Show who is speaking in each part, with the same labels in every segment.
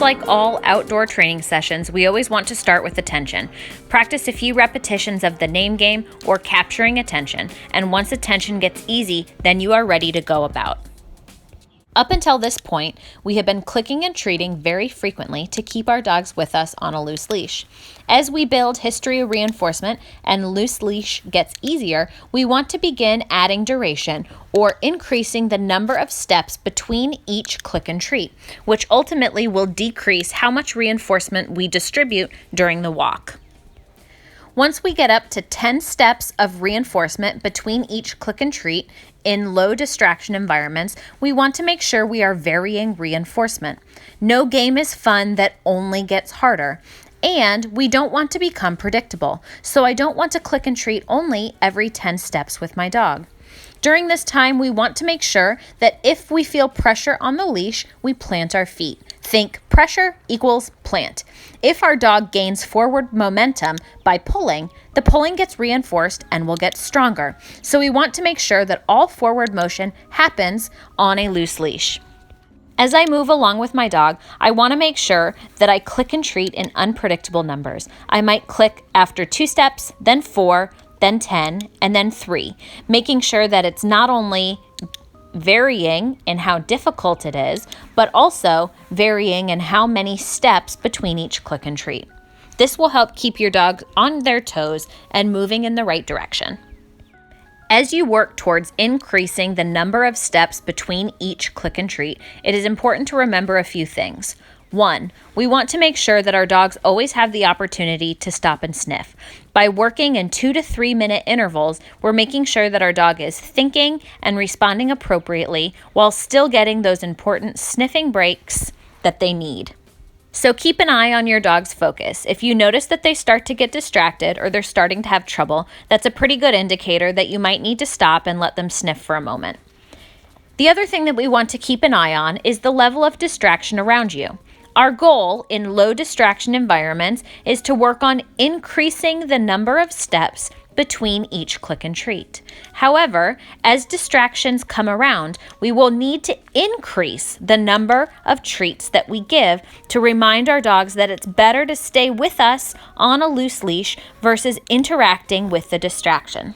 Speaker 1: like all outdoor training sessions, we always want to start with attention. Practice a few repetitions of the name game or capturing attention, and once attention gets easy, then you are ready to go about. Up until this point, we have been clicking and treating very frequently to keep our dogs with us on a loose leash. As we build history of reinforcement and loose leash gets easier, we want to begin adding duration or increasing the number of steps between each click and treat, which ultimately will decrease how much reinforcement we distribute during the walk. Once we get up to 10 steps of reinforcement between each click and treat in low distraction environments, we want to make sure we are varying reinforcement. No game is fun that only gets harder, and we don't want to become predictable, so I don't want to click and treat only every 10 steps with my dog. During this time, we want to make sure that if we feel pressure on the leash, we plant our feet. Think pressure equals plant. If our dog gains forward momentum by pulling, the pulling gets reinforced and will get stronger. So we want to make sure that all forward motion happens on a loose leash. As I move along with my dog, I want to make sure that I click and treat in unpredictable numbers. I might click after 2 steps, then 4, then 10, and then 3, making sure that it's not only varying in how difficult it is, but also varying in how many steps between each click and treat. This will help keep your dog on their toes and moving in the right direction. As you work towards increasing the number of steps between each click and treat, it is important to remember a few things. 1, we want to make sure that our dogs always have the opportunity to stop and sniff. By working in 2 to 3 minute intervals, we're making sure that our dog is thinking and responding appropriately while still getting those important sniffing breaks that they need. So keep an eye on your dog's focus. If you notice that they start to get distracted or they're starting to have trouble, that's a pretty good indicator that you might need to stop and let them sniff for a moment. The other thing that we want to keep an eye on is the level of distraction around you. Our goal in low distraction environments is to work on increasing the number of steps between each click and treat. However, as distractions come around, we will need to increase the number of treats that we give to remind our dogs that it's better to stay with us on a loose leash versus interacting with the distraction.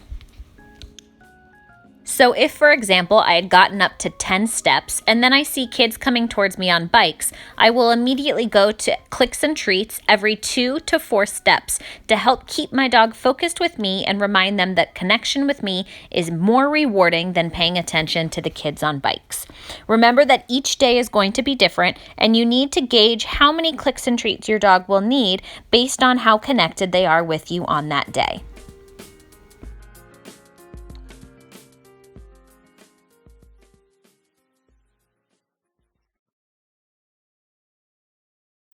Speaker 1: So if, for example, I had gotten up to 10 steps and then I see kids coming towards me on bikes, I will immediately go to clicks and treats every 2 to 4 steps to help keep my dog focused with me and remind them that connection with me is more rewarding than paying attention to the kids on bikes. Remember that each day is going to be different and you need to gauge how many clicks and treats your dog will need based on how connected they are with you on that day.